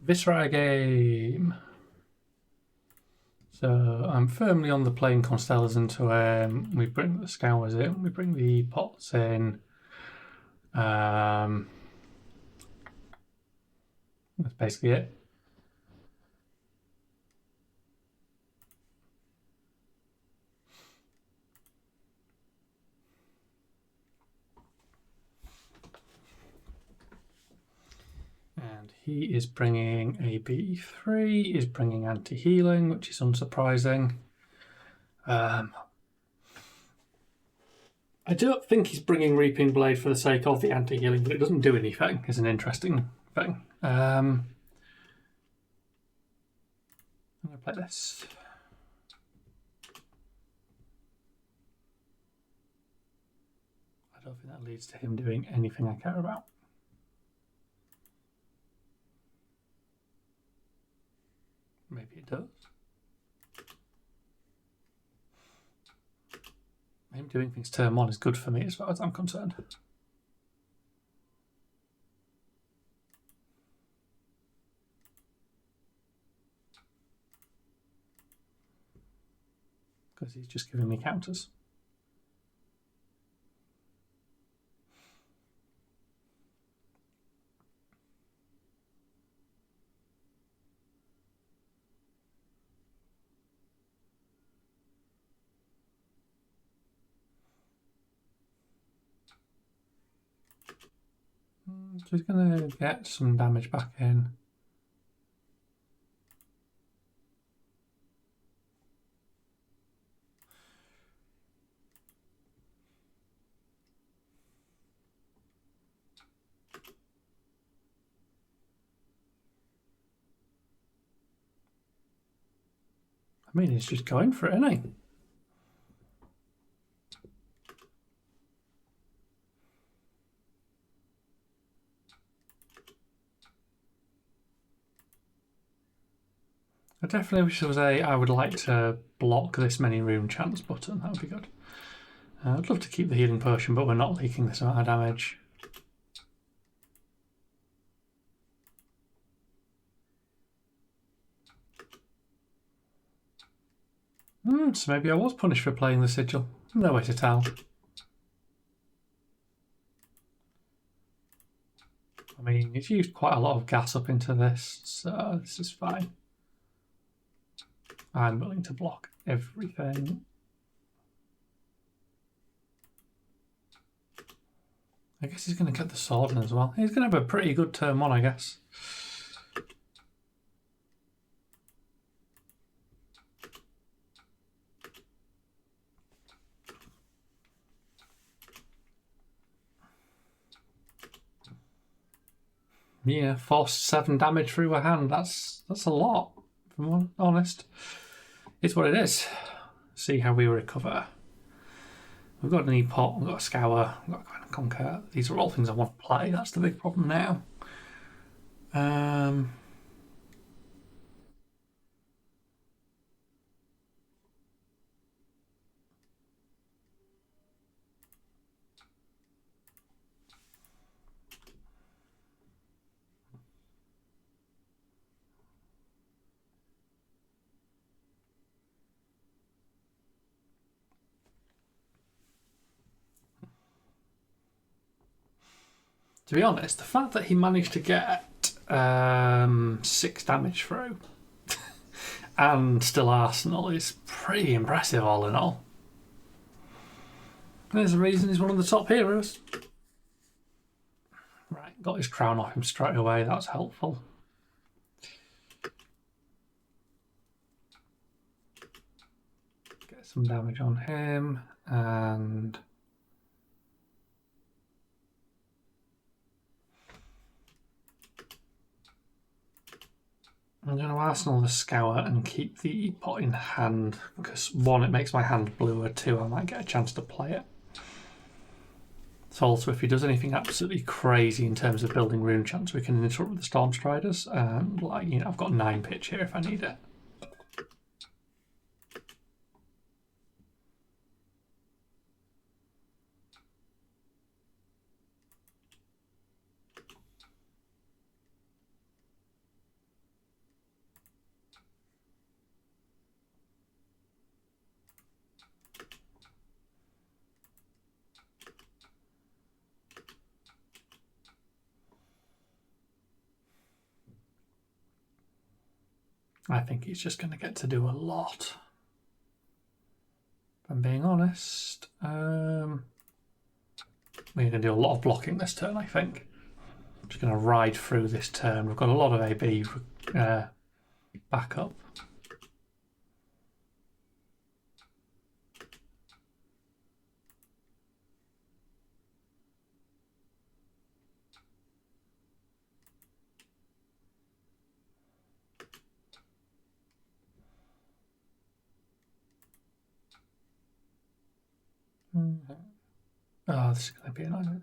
Viserai game. So I'm firmly on the playing Constellas into we bring the Scours in, we bring the pots in. That's basically it. And he is bringing a B3, is bringing anti-healing, which is unsurprising. I don't think he's bringing Reaping Blade for the sake of the anti-healing, but it doesn't do anything. It's an interesting thing. I'm going to play this. I don't think that leads to him doing anything I care about. Maybe it does. Him doing things turn one is good for me as far as I'm concerned. Because he's just giving me counters. So he's going to get some damage back in. I mean, he's just going for it, isn't he? I definitely wish there was I would like to block this many rune chance button. That would be good. I'd love to keep the healing potion, but we're not leaking this amount of damage. So maybe I was punished for playing the sigil. No way to tell. I mean, it's used quite a lot of gas up into this, so this is fine. I'm willing to block everything. I guess he's going to get the sword in as well. He's going to have a pretty good turn one, I guess. Yeah, force 7 damage through a hand. That's a lot, if I'm honest. It's what it is. See how we recover. We've got an E-pot, we've got a Scour, we've got a Grand Conquer. These are all things I want to play. That's the big problem now. To be honest, the fact that he managed to get 6 damage through and still Arsenal is pretty impressive all in all. There's a reason he's one of the top heroes. Right, got his crown off him straight away, that's helpful. Get some damage on him, and I'm going to Arsenal the Scour and keep the pot in hand, because 1, it makes my hand bluer, 2, I might get a chance to play it. So also, if he does anything absolutely crazy in terms of building rune chance, we can interrupt with the Storm Striders. Like, you know, I've got 9 pitch here if I need it. I think he's just going to get to do a lot. If I'm being honest. We're going to do a lot of blocking this turn, I think. I'm just going to ride through this turn. We've got a lot of AB backup. Oh, this is going to be annoying.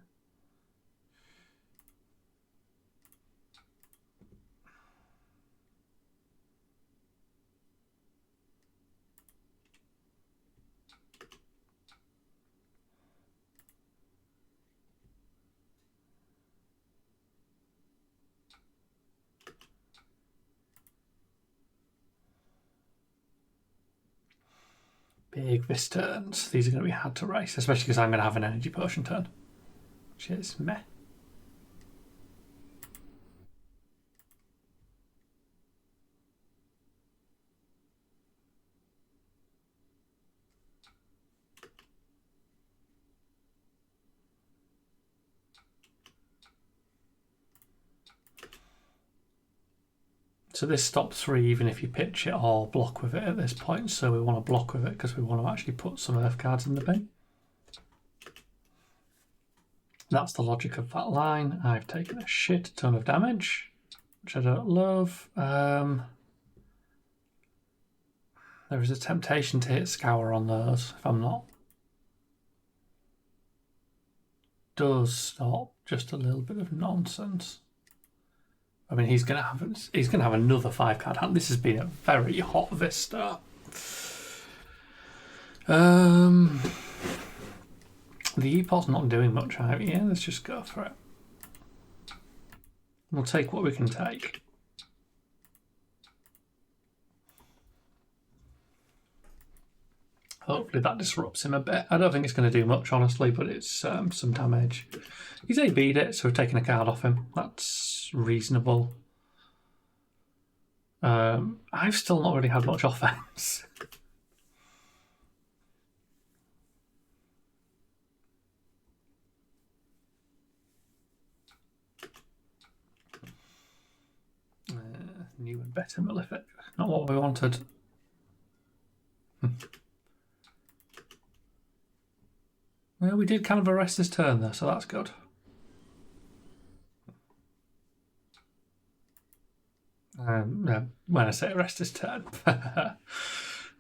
Big this turns. These are going to be hard to race, especially because I'm going to have an energy potion turn, which is meh. So this stops 3 even if you pitch it or block with it at this point. So we want to block with it because we want to actually put some earth cards in the bin. That's the logic of that line. I've taken a shit ton of damage, which I don't love. There is a temptation to hit Scour on those if I'm not. Does stop just a little bit of nonsense. I mean, he's gonna have another 5-card hand. This has been a very hot Vista. The E-pot's not doing much out here. Let's just go for it. We'll take what we can take. Hopefully that disrupts him a bit. I don't think it's going to do much, honestly, but it's some damage. He's AB'd it, so we've taken a card off him. That's reasonable. I've still not really had much offense. New and better Malefic. Not what we wanted. Well, we did kind of arrest this turn there, so that's good. When I say arrest this turn,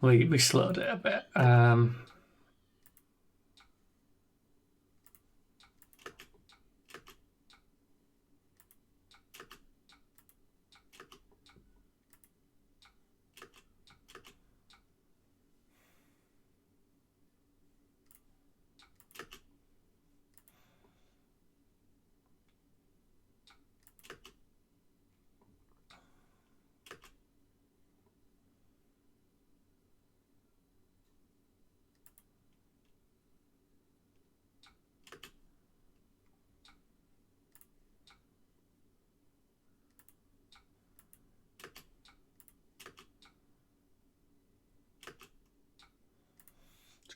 we slowed it a bit.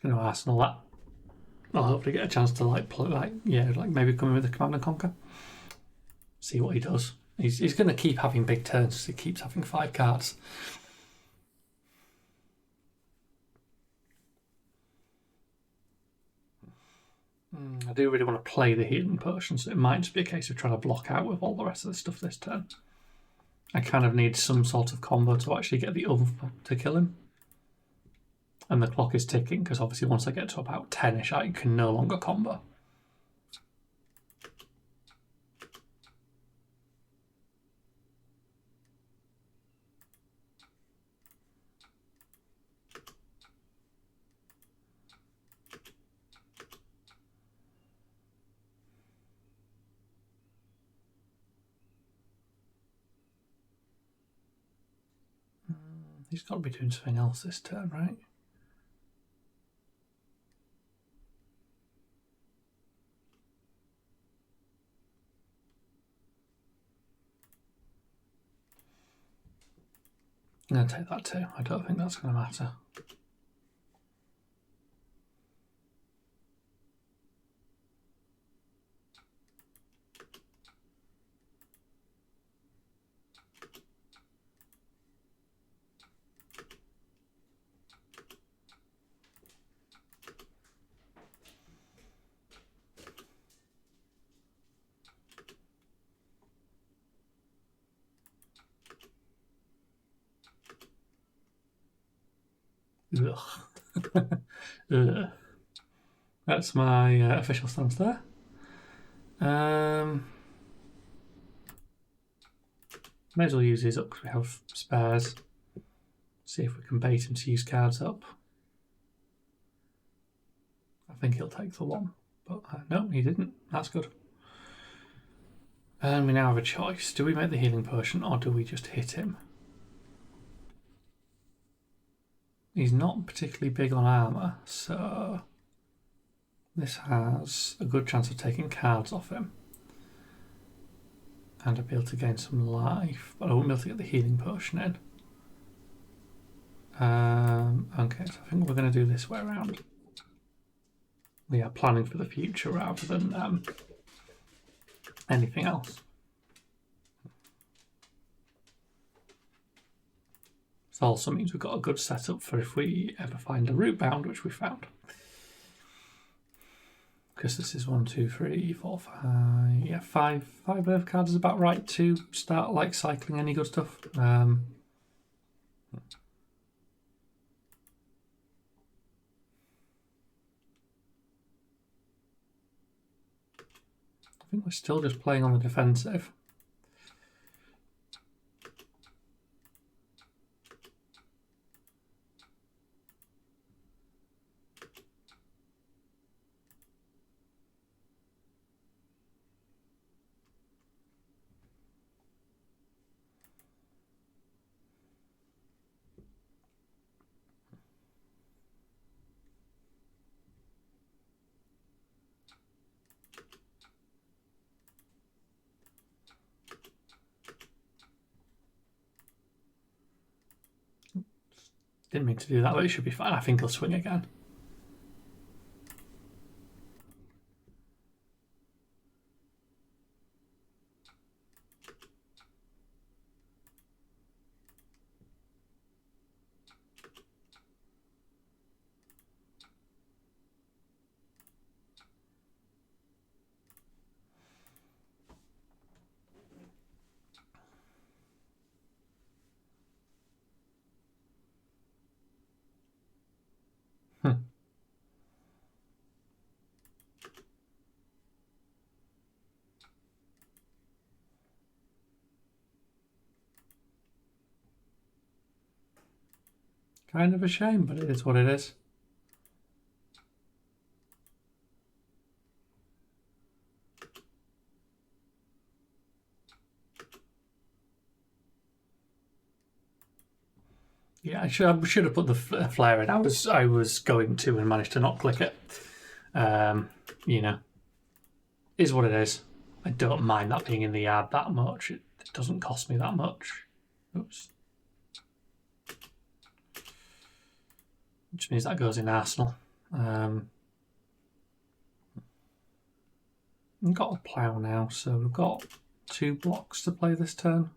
Going to Arsenal that. I'll hopefully get a chance to maybe come in with a Command and Conquer. See what he does. He's going to keep having big turns because he keeps having 5 cards. I do really want to play the healing potion, so it might just be a case of trying to block out with all the rest of the stuff this turn. I kind of need some sort of combo to actually get the oomph to kill him. And the clock is ticking because obviously once I get to about 10ish, I can no longer combo. He's got to be doing something else this turn, right? I'm going to take that too. I don't think that's going to matter. Ugh. Ugh. That's my official stance there. May as well use these up because we have spares. See if we can bait him to use cards up. I think he'll take the one, but no, he didn't. That's good. And we now have a choice. Do we make the healing potion or do we just hit him? He's not particularly big on armour, so this has a good chance of taking cards off him. And I'll be able to gain some life, but I won't be able to get the healing potion in. Okay, so I think we're going to do this way around. We are planning for the future rather than anything else. This also means we've got a good setup for if we ever find a root bound, which we found. Because this is 1, 2, 3, 4, 5. Yeah, five earth cards is about right to start like cycling any good stuff. I think we're still just playing on the defensive. Didn't mean to do that, but it should be fine. I think he'll swing again. Kind of a shame, but it is what it is. Yeah, I should have put the flare in. I was going to and managed to not click it. You know, is what it is. I don't mind that being in the yard that much. It doesn't cost me that much. Oops. Which means that goes in Arsenal. We've got a plough now, so we've got 2 blocks to play this turn.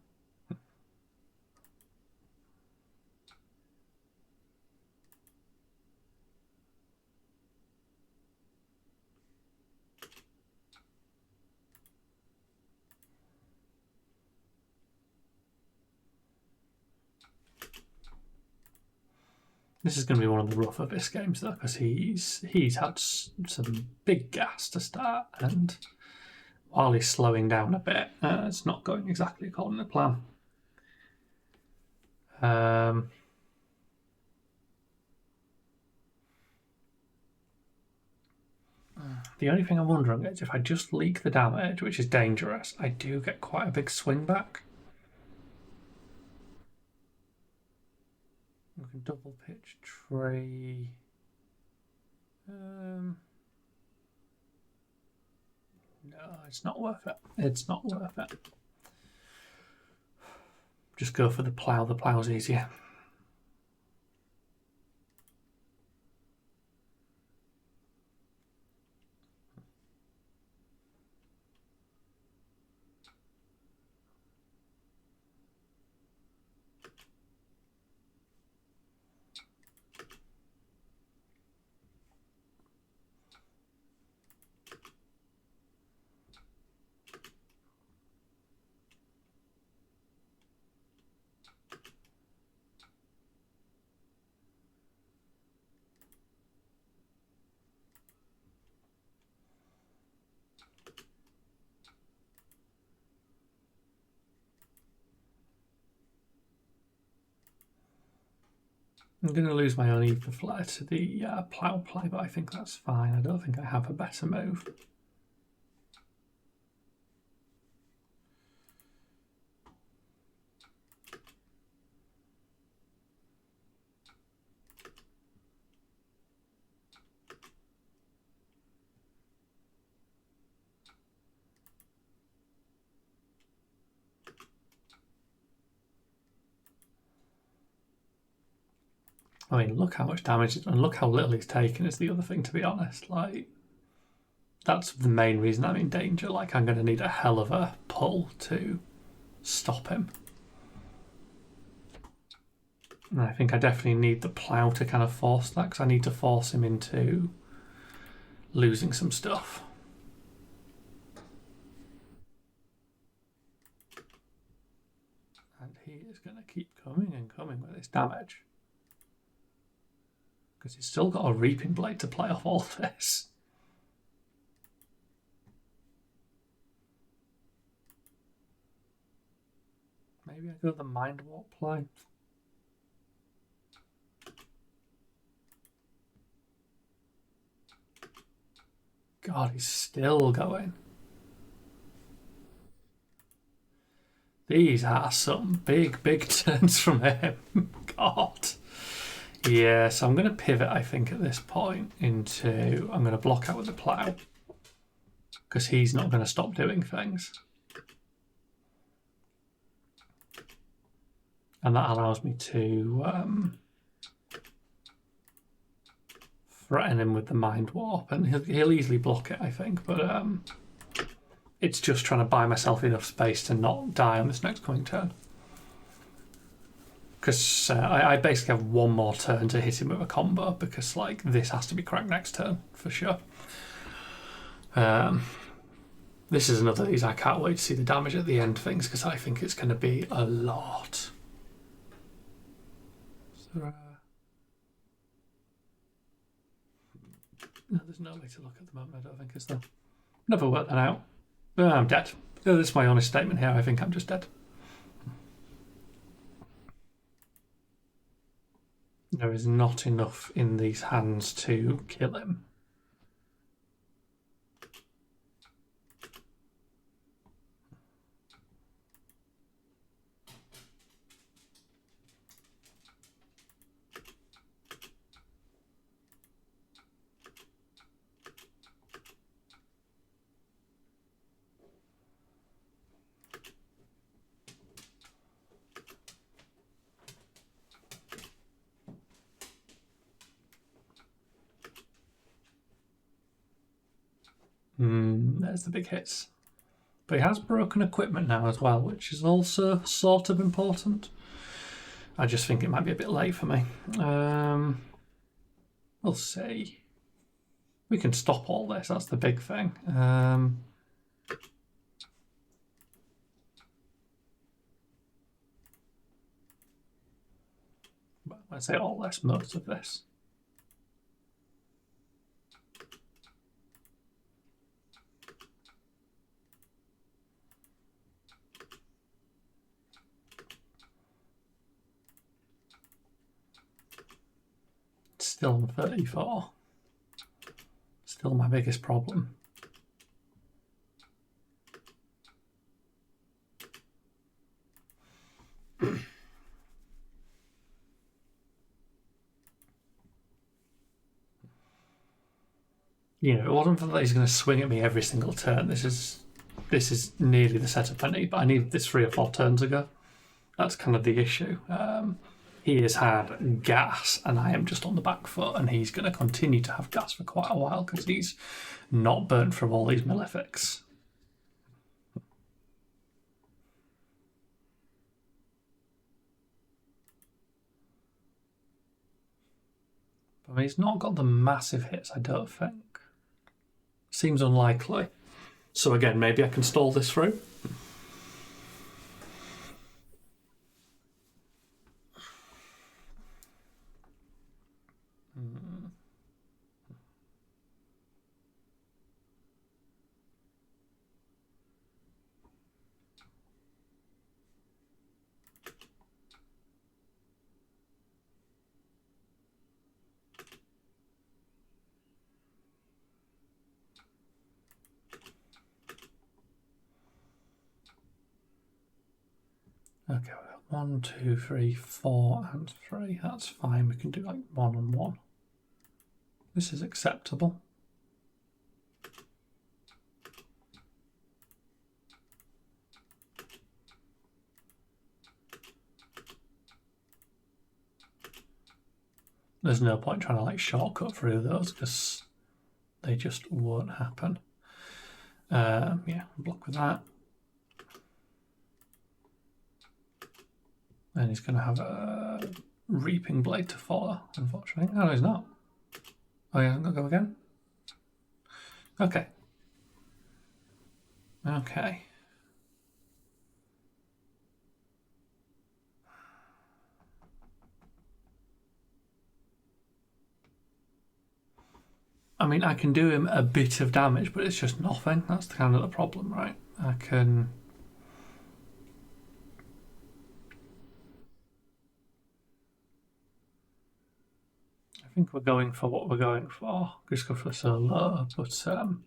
This is going to be one of the rougher Vis games though, because he's had some big gas to start, and while he's slowing down a bit, it's not going exactly according to plan. The only thing I'm wondering is if I just leak the damage, which is dangerous, I do get quite a big swing back. We can double pitch tree. No, it's not worth it. It's not worth it. Just go for the plough. The plough's easier. I'm going to lose my own ether flare to the plough play, but I think that's fine. I don't think I have a better move. I mean, look how much damage, and look how little he's taken is the other thing, to be honest. Like, that's the main reason I'm in danger. Like, I'm going to need a hell of a pull to stop him. And I think I definitely need the plough to kind of force that, because I need to force him into losing some stuff. And he is going to keep coming and coming with his damage. Because he's still got a reaping blade to play off all this. Maybe I go the mind warp play. God, he's still going. These are some big turns from him. God. Yeah, so I'm going to pivot, I think, at this point into... I'm going to block out with the plough. Because he's not going to stop doing things. And that allows me to threaten him with the mind warp. And he'll easily block it, I think. But it's just trying to buy myself enough space to not die on this next coming turn. Because I basically have one more turn to hit him with a combo, because like this has to be cracked next turn for sure. This is another of these I can't wait to see the damage at the end things, because I think it's going to be a lot. So, no, there's no way to look at the moment, I don't think, is there? Never worked that out. I'm dead. This is my honest statement here. I think I'm just dead. There is not enough in these hands to kill him. There's the big hits. But he has broken equipment now as well, which is also sort of important. I just think it might be a bit late for me. We'll see. We can stop all this, that's the big thing. I'd say all this, most of this. Still on 34. Still my biggest problem. You know, it wasn't for that he's going to swing at me every single turn. This is nearly the setup I need, but I needed this 3 or 4 turns ago. That's kind of the issue. He has had gas, and I am just on the back foot, and he's going to continue to have gas for quite a while because he's not burnt from all these malefics. I mean, he's not got the massive hits, I don't think. Seems unlikely. So again, maybe I can stall this through. Okay, we've got 1, 2, 3, 4, and 3. That's fine. We can do like 1 and 1. This is acceptable. There's no point trying to like shortcut through those because they just won't happen. Yeah, block with that. And he's going to have a reaping blade to follow, unfortunately. No, he's not. Oh, he hasn't got to go again? Okay. Okay. I mean, I can do him a bit of damage, but it's just nothing. That's kind of the problem, right? I can... I think we're going for what we're going for. Just go for so low, but I'll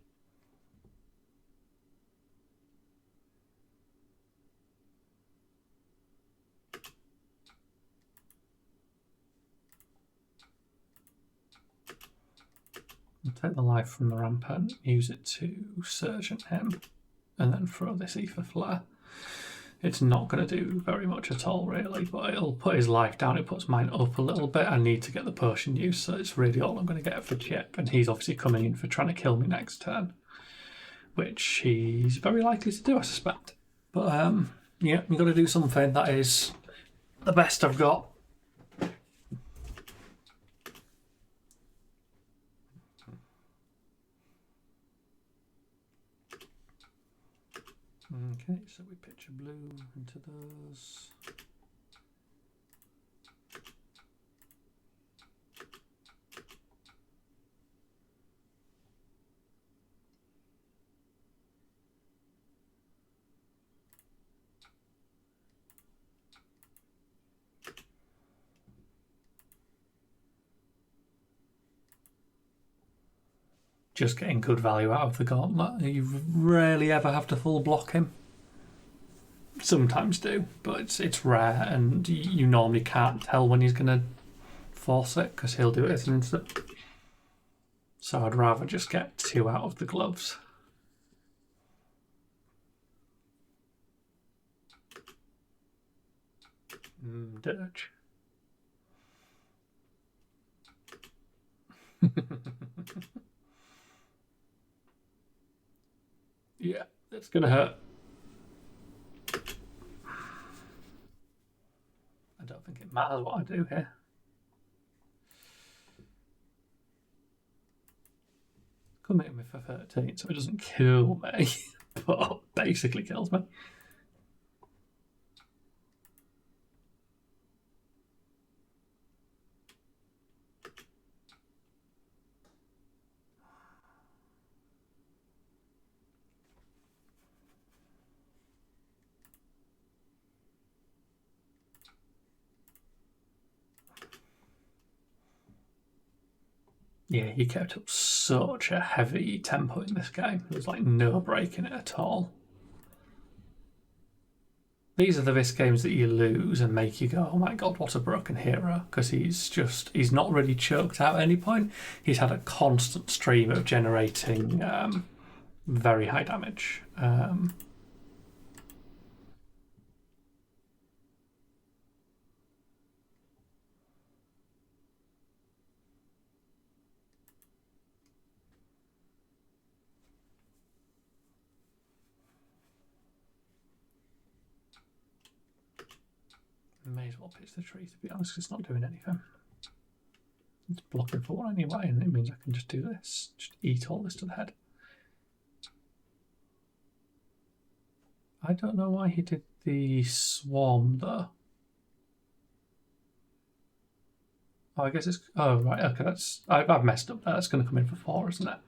take the life from the rampant, use it to surgeon him, and then throw this ether flare. It's not going to do very much at all, really, but it'll put his life down. It puts mine up a little bit. I need to get the potion use, so it's really all I'm going to get for Chip. And he's obviously coming in for trying to kill me next turn, which he's very likely to do, I suspect. But yeah, you've got to do something. That is the best I've got. Okay, so we pitch a blue into those. Just getting good value out of the gauntlet. You rarely ever have to full block him. Sometimes do, but it's rare, and you normally can't tell when he's going to force it because he'll do it as an instant. So I'd rather just get 2 out of the gloves. Dirge. Yeah, that's going to hurt. I don't think it matters what I do here. Come hit me for 13, so it doesn't kill me, but basically kills me. Yeah, he kept up such a heavy tempo in this game. There's like no break in it at all. These are the Vis games that you lose and make you go, oh my god, what a broken hero, because he's not really choked out at any point. He's had a constant stream of generating very high damage. May as well pitch the tree, to be honest, 'cause it's not doing anything. It's blocking for one anyway, and it means I can just do this. Just eat all this to the head. I don't know why he did the swarm, though. Oh, I guess it's... Oh, right, okay, that's... I've messed up there. That's going to come in for 4, isn't it?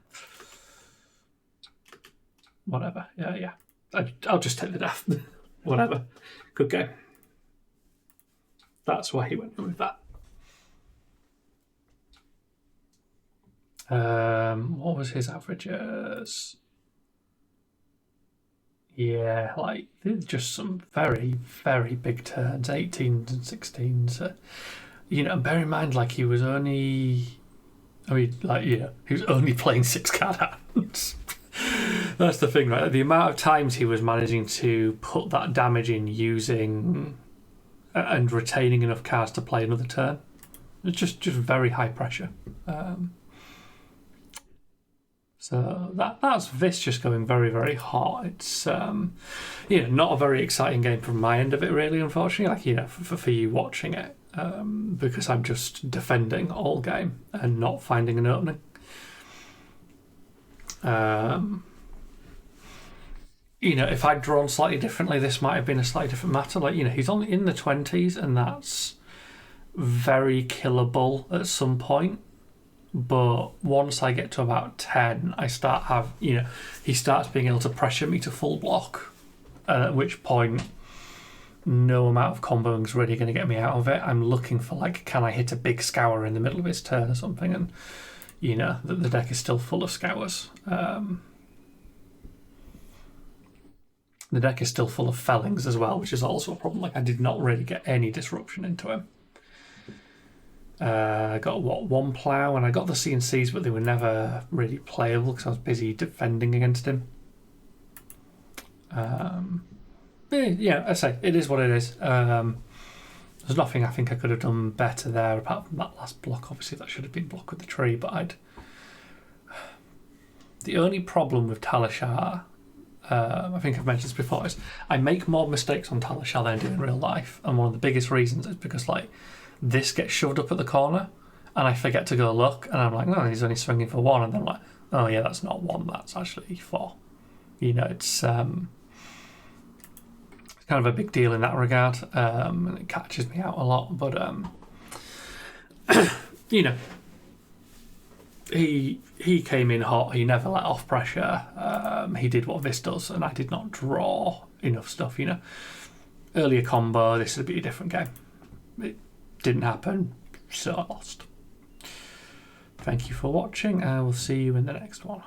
Whatever. Yeah. I'll just take the death. Whatever. Good game. That's why he went with that. What was his averages? Yeah, like, just some very, very big turns, 18s and 16s. You know, bear in mind, like, he was only... I mean, like, yeah, he was only playing 6-card hands. That's the thing, right? The amount of times he was managing to put that damage in using and retaining enough cards to play another turn. It's just very high pressure. So that's Vis just going very, very hot. It's not a very exciting game from my end of it, really, unfortunately. Like, for you watching it, because I'm just defending all game and not finding an opening. If I'd drawn slightly differently, this might have been a slightly different matter. Like, he's only in the 20s, and that's very killable at some point. But once I get to about 10, I start he starts being able to pressure me to full block, at which point no amount of comboing is really going to get me out of it. I'm looking for, like, can I hit a big scour in the middle of his turn or something, and the deck is still full of scours. The deck is still full of fellings as well, which is also a problem. Like, I did not really get any disruption into him. I got, one plough, and I got the CNCs, but they were never really playable because I was busy defending against him. Yeah, I say, it is what it is. There's nothing I think I could have done better there, apart from that last block. Obviously, that should have been blocked with the tree, but the only problem with Talishar, I think I've mentioned this before, is I make more mistakes on Talishar than I do in real life, and one of the biggest reasons is because, like, this gets shoved up at the corner, and I forget to go look, and I'm like, no, he's only swinging for 1, and then I'm like, oh yeah, that's not 1, that's actually 4. It's kind of a big deal in that regard, and it catches me out a lot, but he came in hot, he never let off pressure, he did what Vis does, and I did not draw enough stuff. Earlier combo, this would be a different game. It didn't happen, so I lost. Thank you for watching, and I will see you in the next one.